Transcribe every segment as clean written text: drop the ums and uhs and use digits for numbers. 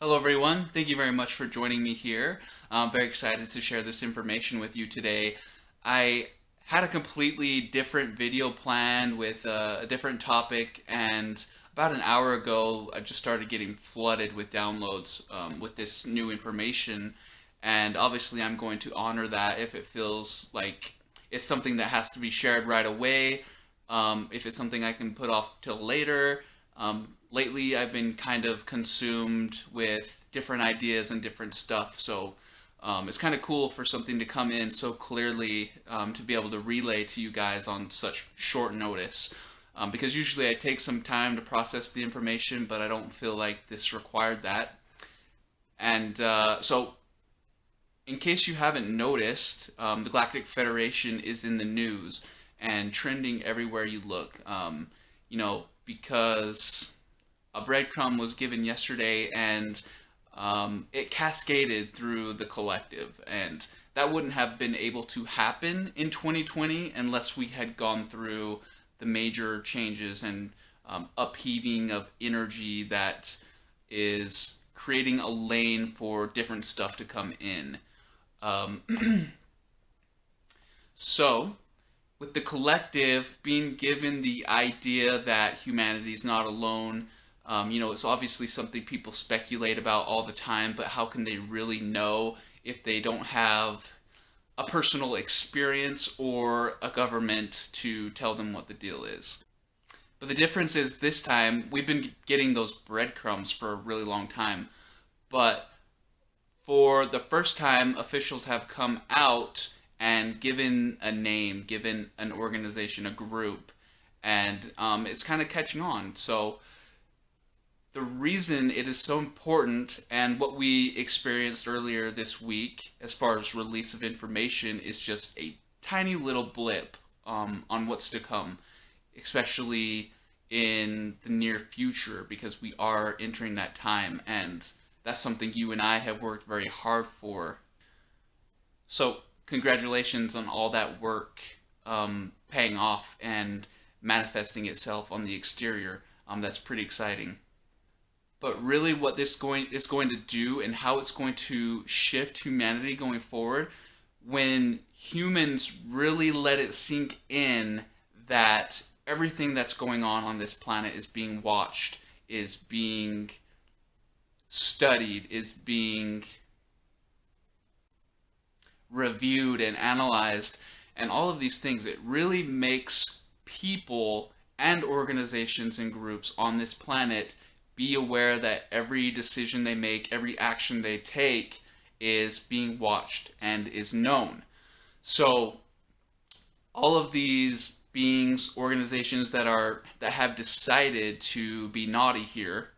Hello, everyone. Thank you very much for joining me here. I'm very excited to share this information with you today. I had a completely different video planned with a different topic, and about an hour ago, I just started getting flooded with downloads with this new information. And obviously, I'm going to honor that if it feels like it's something that has to be shared right away. If it's something I can put off till later. Lately, I've been kind of consumed with different ideas and different stuff, so it's kind of cool for something to come in so clearly to be able to relay to you guys on such short notice. Because usually I take some time to process the information, but I don't feel like this required that. And so, in case you haven't noticed, the Galactic Federation is in the news and trending everywhere you look. Because a breadcrumb was given yesterday and it cascaded through the collective. And that wouldn't have been able to happen in 2020 unless we had gone through the major changes and upheaving of energy that is creating a lane for different stuff to come in. Um, so, with the collective being given the idea that humanity is not alone, it's obviously something people speculate about all the time, but how can they really know if they don't have a personal experience or a government to tell them what the deal is? But the difference is this time, we've been getting those breadcrumbs for a really long time, but for the first time, officials have come out and given a name, given an organization, a group, and it's kind of catching on. So the reason it is so important and what we experienced earlier this week as far as release of information is just a tiny little blip on what's to come, especially in the near future, because we are entering that time, and that's something you and I have worked very hard for. So congratulations on all that work paying off and manifesting itself on the exterior. That's pretty exciting. But really what this is going to do and how it's going to shift humanity going forward, when humans really let it sink in that everything that's going on this planet is being watched, is being studied, is being reviewed and analyzed, and all of these things, it really makes people and organizations and groups on this planet be aware that every decision they make, every action they take is being watched and is known. So all of these beings, organizations that have decided to be naughty here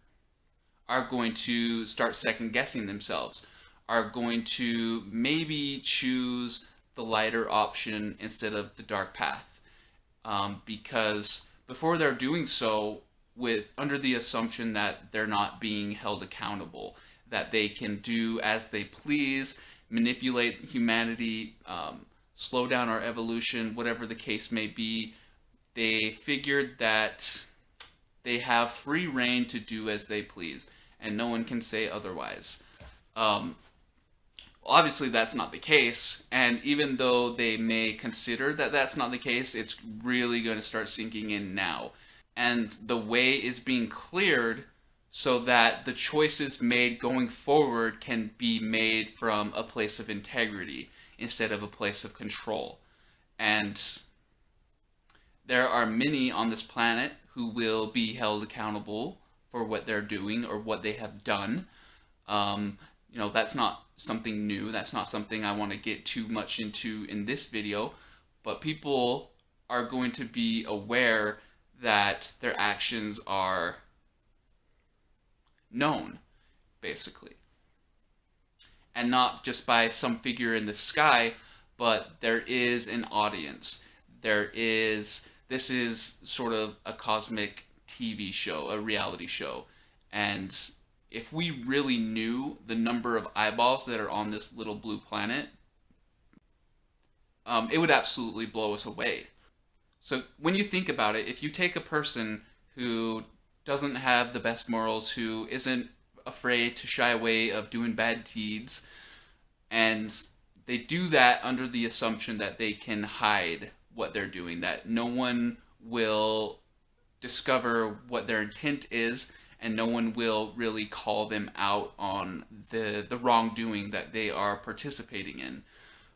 are going to start second guessing themselves, are going to maybe choose the lighter option instead of the dark path, because before they're doing so with under the assumption that they're not being held accountable, that they can do as they please, manipulate humanity, slow down our evolution, whatever the case may be. They figured that they have free reign to do as they please, and no one can say otherwise. Obviously, that's not the case, and even though they may consider that that's not the case, it's really going to start sinking in now. And the way is being cleared so that the choices made going forward can be made from a place of integrity instead of a place of control. And there are many on this planet who will be held accountable for what they're doing or what they have done. That's not something new. That's not something I want to get too much into in this video. But people are going to be aware that their actions are known, basically. And not just by some figure in the sky, but there is an audience. This is sort of a cosmic TV show, a reality show. And if we really knew the number of eyeballs that are on this little blue planet, it would absolutely blow us away. So when you think about it, if you take a person who doesn't have the best morals, who isn't afraid to shy away of doing bad deeds, and they do that under the assumption that they can hide what they're doing, that no one will discover what their intent is, and no one will really call them out on the wrongdoing that they are participating in.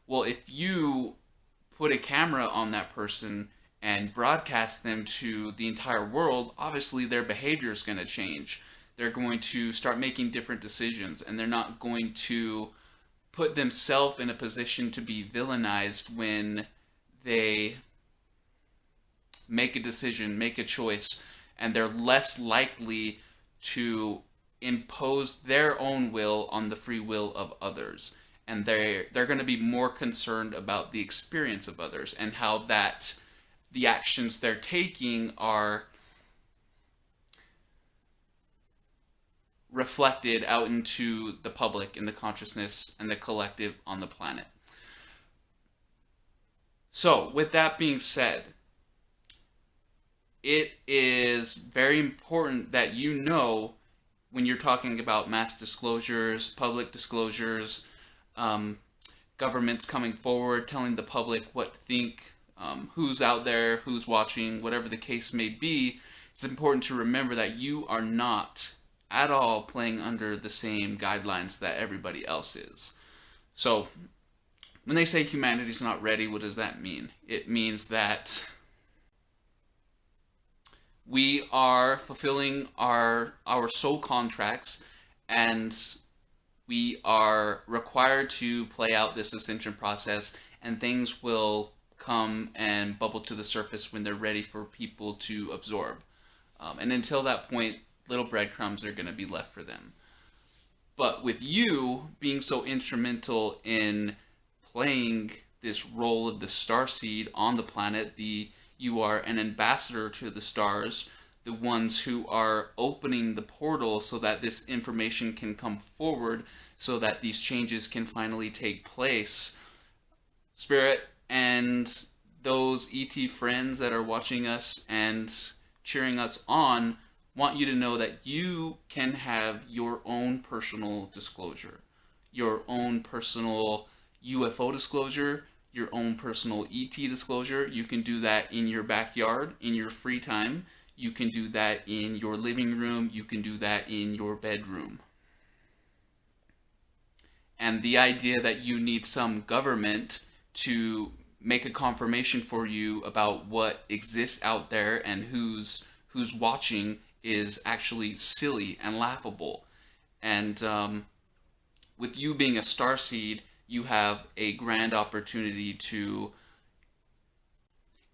Well, if you put a camera on that person and broadcast them to the entire world, obviously their behavior is going to change. They're going to start making different decisions, and they're not going to put themselves in a position to be villainized when they make a decision, make a choice, and they're less likely to impose their own will on the free will of others. And they're going to be more concerned about the experience of others and how that the actions they're taking are reflected out into the public, in the consciousness and the collective on the planet. So, with that being said, it is very important that you know, when you're talking about mass disclosures, public disclosures, governments coming forward, telling the public what to think, who's out there, who's watching, whatever the case may be, it's important to remember that you are not at all playing under the same guidelines that everybody else is. So, when they say humanity's not ready, what does that mean? It means that we are fulfilling our soul contracts, and we are required to play out this ascension process, and things will come and bubble to the surface when they're ready for people to absorb. And until that point, little breadcrumbs are going to be left for them. But with you being so instrumental in playing this role of the Starseed on the planet, you are an ambassador to the stars, the ones who are opening the portal so that this information can come forward, so that these changes can finally take place. Spirit and those ET friends that are watching us and cheering us on want you to know that you can have your own personal disclosure, your own personal UFO disclosure, your own personal ET disclosure. You can do that in your backyard, in your free time. You can do that in your living room. You can do that in your bedroom. And the idea that you need some government to make a confirmation for you about what exists out there and who's watching is actually silly and laughable. And with you being a Starseed, you have a grand opportunity to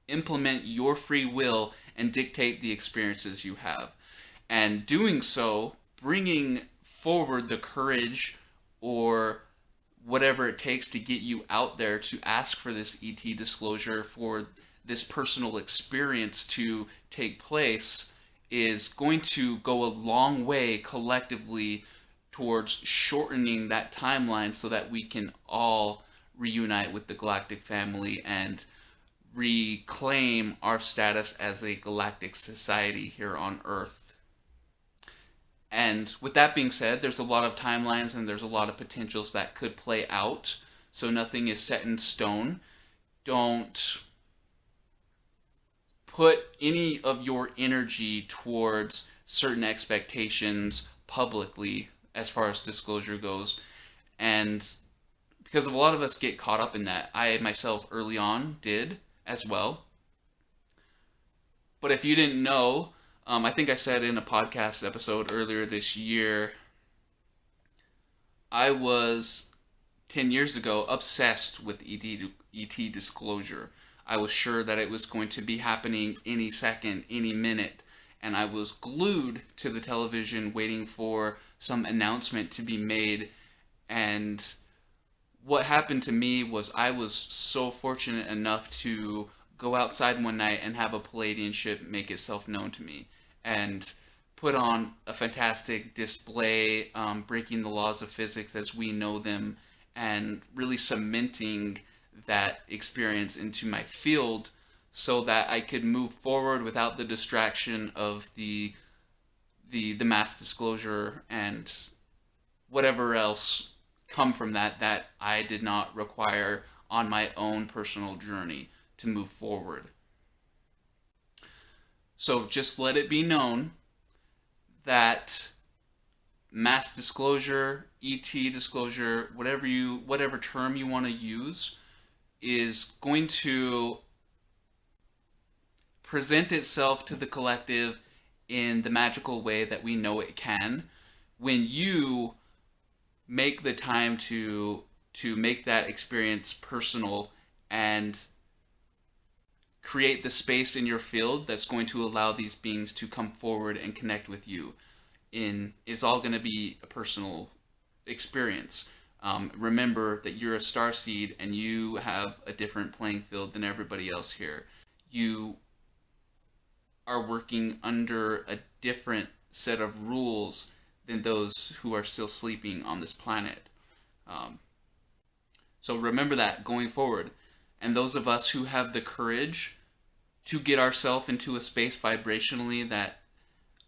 implement your free will and dictate the experiences you have. And doing so, bringing forward the courage or whatever it takes to get you out there to ask for this ET disclosure, for this personal experience to take place, is going to go a long way collectively towards shortening that timeline so that we can all reunite with the Galactic family and reclaim our status as a galactic society here on Earth. And with that being said, there's a lot of timelines and there's a lot of potentials that could play out, so nothing is set in stone. Don't put any of your energy towards certain expectations publicly as far as disclosure goes. And because a lot of us get caught up in that. I myself early on did as well. But if you didn't know, I think I said in a podcast episode earlier this year, I was 10 years ago obsessed with ET disclosure. I was sure that it was going to be happening any second, any minute, and I was glued to the television waiting for some announcement to be made. And what happened to me was I was so fortunate enough to go outside one night and have a Palladian ship make itself known to me and put on a fantastic display, breaking the laws of physics as we know them, and really cementing that experience into my field so that I could move forward without the distraction of the the mass disclosure and whatever else come from that I did not require on my own personal journey to move forward. So just let it be known that mass disclosure, ET disclosure, whatever term you want to use, is going to present itself to the collective in the magical way that we know it can when you make the time to make that experience personal and create the space in your field that's going to allow these beings to come forward and connect with you. It's all going to be a personal experience. Remember that you're a starseed and you have a different playing field than everybody else here. You are working under a different set of rules than those who are still sleeping on this planet. So remember that going forward. And those of us who have the courage to get ourselves into a space vibrationally that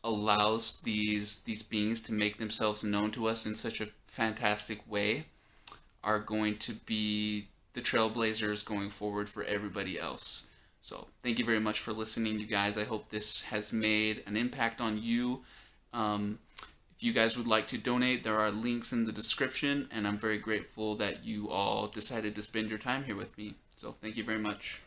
allows these beings to make themselves known to us in such a fantastic way are going to be the trailblazers going forward for everybody else. So thank you very much for listening, you guys. I hope this has made an impact on you. If you guys would like to donate, there are links in the description, and I'm very grateful that you all decided to spend your time here with me. So thank you very much.